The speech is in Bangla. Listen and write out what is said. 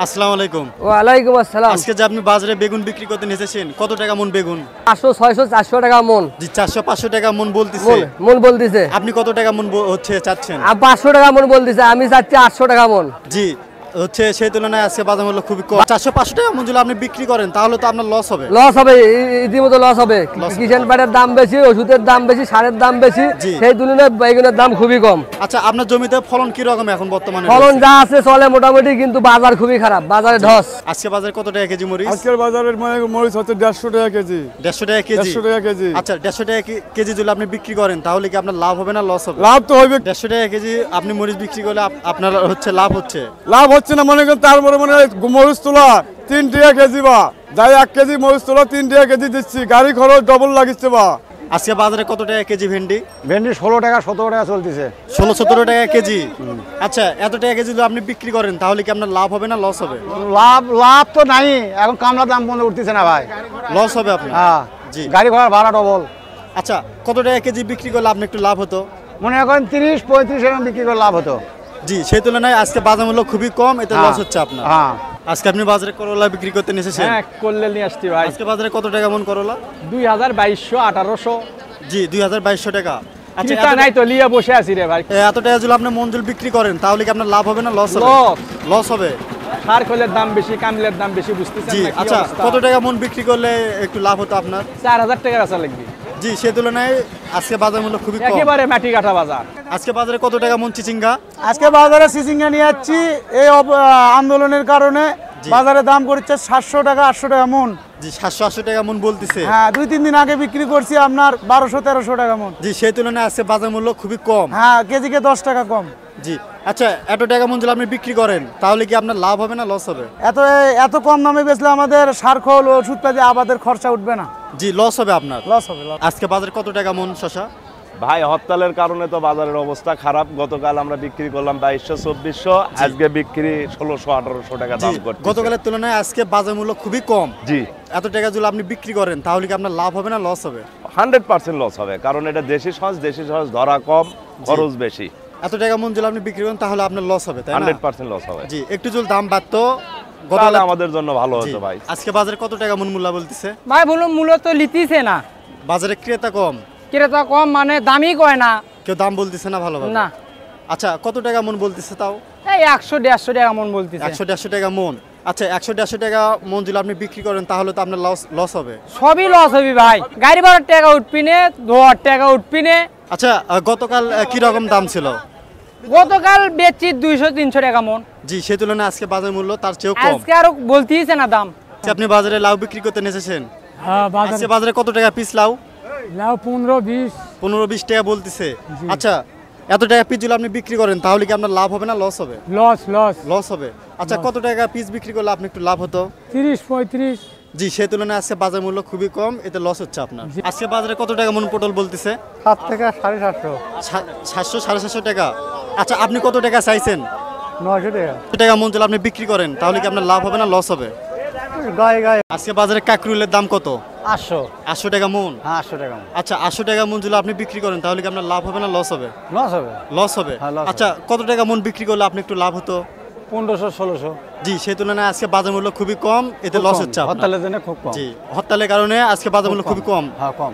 আসসালামু আলাইকুম। ওয়ালাইকুম আসসালাম। আজকে যে আপনি বাজারে বেগুন বিক্রি করতে এসেছেন, কত টাকা মন বেগুন? 500 600 400 টাকা মন। জি 400 500 টাকা মন বলতিছে। মন বলতিছে। আপনি কত টাকা মন হচ্ছে চাচ্ছেন? 500 টাকা মন বলতিছে, আমি চাচ্ছি 800 টাকা মন। জি হচ্ছে সেই তুলনায় আজকে বাজার মূল্য খুবই কম। 400 500 টাকা মন যদি আপনি বিক্রি করেন তাহলে তো আপনার লস হবে। লস হবে, ইতিমধ্যে লস হবে। কিষান পাটের দাম বেশি, ওষুধের দাম বেশি, সারের দাম বেশি, সেই তুলনায় বেগুনের দাম খুবই কম। আচ্ছা, আপনার জমিতে ফলন কি রকম এখন বর্তমানে? ফলন যা আছে চলে মোটামুটি, কিন্তু বাজার খুবই খারাপ, বাজারে ধস। আজকে বাজারে কত টাকা কেজি মরিচ? আজকের বাজারের মরিচ হচ্ছে 150 টাকা কেজি। 150 টাকা কেজি? 150 টাকা কেজি। আচ্ছা 150 টাকা কেজি যদি আপনি বিক্রি করেন তাহলে কি আপনার লাভ হবে না লস হবে? লাভ তো হবে। 150 টাকা কেজি আপনি মরিচ বিক্রি করলে আপনার হচ্ছে লাভ হচ্ছে? লাভ হচ্ছে না, মনে করেন তারপরে মনে হয় মরিচ তোলা 3 টাকা কেজি, বা যাই 1 কেজি মরিচ তোলা 3 টাকা কেজি দিচ্ছি, গাড়ি খরচ ডবল লাগিচ্ছে। বা আজকে বাজারে কত টাকা কেজি ভেন্ডি? ভেন্ডি 16 টাকা 17 টাকা চলতেছে। 16-17 টাকা কেজি। আচ্ছা এত টাকা কেজি যদি আপনি বিক্রি করেন তাহলে কি আপনার লাভ হবে না লস হবে? লাভ তো নাই, এখন কামলা দাম বন্ধ উঠতেছে না ভাই, লস হবে আপনার। হ্যাঁ জি। গাড়ি ঘোড়া ভাড়া ডবল। আচ্ছা কত টাকা কেজি বিক্রি করলে আপনি একটু লাভ হতো? মনে করেন 30-35 এরকম বিক্রি করে লাভ হতো। জি সেই তুলনায় আজকে বাজার মূল্য খুবই কম, এতে লস হচ্ছে আপনার। হ্যাঁ আজকে আপনি বাজারে করলা বিক্রি করতে এসেছেন? হ্যাঁ, করলে নিয়ে আসছি ভাই। আজকে বাজারে কত টাকা মন করলা? 2200 1800। জি 2200 টাকা। আচ্ছা চিন্তা নাই তো, লিয়া বসে আছি রে ভাই। এত টাকা যদি আপনি মঞ্জুল বিক্রি করেন তাহলে কি আপনার লাভ হবে না লস হবে? লস হবে। সার খোলের দাম বেশি, কামলের দাম বেশি, বুঝতেছেন জি। না কি আচ্ছা অবস্থা? কত টাকা মন বিক্রি করলে একটু লাভ হতো আপনার? 4000 টাকা বেচা লাগবে। জি সেই তুলনায় আজকে বাজার মূল্য খুবই কম। একেবারে মাটি কাটা বাজার। আজকে বাজারে কত টাকা মন চিচিঙ্গা? আজকে বাজারে সিজিঙ্গা নিয়ে যাচ্ছি, এই আন্দোলনের কারণে বাজারে দাম করছে 700 টাকা 800 টাকা মন। জি 700-800 টাকা মন বলতেছে। হ্যাঁ 2-3 দিন আগে বিক্রি করছি আপনার 1200-1300 টাকা মন। জি সেই তুলনায় আজকে বাজার মূল্য খুবই কম। হ্যাঁ কেজিকে 10 টাকা কম। জি। আচ্ছা এত টাকা মন যদি আপনি বিক্রি করেন তাহলে কি আপনার লাভ হবে না লস হবে? এত কম দামে বেচলে আমাদের সার খোল ওষুধপাতি আবাদের খরচা উঠবে না। জি লস হবে আপনার। লস হবে। আজকে বাজারে কত টাকা মন শসা? ভাই হরতালের কারণে তো বাজারের অবস্থা খারাপ। গতকাল আমরা বিক্রি করলাম 2200-2400, আজকে বিক্রি 1600-1800 টাকা দাম করছে। গতকালের তুলনায় আজকে বাজার মূল্য খুবই কম। জি। এত টাকা যদি আপনি বিক্রি করেন তাহলে কি আপনার লাভ হবে না লস হবে? 100% লস হবে, কারণ এটা দেশি সহজ ধরা কম, খরচ বেশি। এত টাকা মন যদি আপনি বিক্রি করেন তাহলে আপনার লস হবে, তাই না? 100% লস হবে। জি। একটু যদি দাম বাড়তো তাহলে আমাদের জন্য ভালো হতো ভাই। আজকে বাজারে কত টাকা মন মূল্য বলতেছে? ভাই বলুন, মূলত লিতিছে না, বাজারে ক্রেতা কম। ক্রেতা কম মানে দামই কয় না, কেউ দাম বলতেছে না ভালোভাবে না। আচ্ছা কত টাকা মন বলতেছে তাও? এই 100-150 টাকা মন বলতেছে। 100-150 টাকা মন। আচ্ছা 100-150 টাকা মন যদি আপনি বিক্রি করেন তাহলে তো আপনার লস হবে। সবই লস হবে ভাই, গাড়ি ভাড়ার টাকা উঠবি নে, ধোয়ার টাকা উঠবি নে। আচ্ছা গতকাল কি রকম দাম ছিল? গতকাল বেচছি 200-300 টাকা মন। জি সেই তুলনায় আজকে বাজার মূল্য তার চেয়েও কম। আজকে আরো বলতেইছে না দাম। আপনি বাজারে লাউ বিক্রি করতে এসেছেন? হ্যাঁ আজকে বাজারে কত টাকা পিস লাউ? লাউ 15-20 15-20 টাকা বলতেছে। আচ্ছা এত টাকা পিস যদি আপনি বিক্রি করেন তাহলে কি আপনার লাভ হবে না লস হবে? লস হবে। আচ্ছা কত টাকা পিস বিক্রি করলে আপনি একটু লাভ হতো? 30-35। জি সেই তুলনায় আজকে বাজার মূল্য খুবই কম, এতে লস হচ্ছে আপনার। আজকে বাজারে কত টাকা মন পটল বলতেছে? 7 থেকে 750। 700-750 টাকা। আচ্ছা আপনি কত টাকা চাইছেন? 900 টাকা। কত টাকা মন যদি আপনি বিক্রি করেন তাহলে কি আপনার লাভ হবে না লস হবে? গায়ে আজকে বাজারে কাকরুলের দাম কত? 800 টাকা মন। হ্যাঁ 800 টাকা। আচ্ছা 800 টাকা মন যদি আপনি বিক্রি করেন তাহলে কি আপনার লাভ হবে না লস হবে? লস হবে। লস হবে। আচ্ছা কত টাকা মন বিক্রি করলে আপনি একটু লাভ হতো? 1500-1600। জি সেই তুলনায় আজকে বাজার মূল্য খুবই কম, এতে লস হচ্ছে আপনার। হরতালের জন্য খুব কম। জি হরতালের কারণে আজকে বাজার মূল্য খুবই কম। হ্যাঁ কম।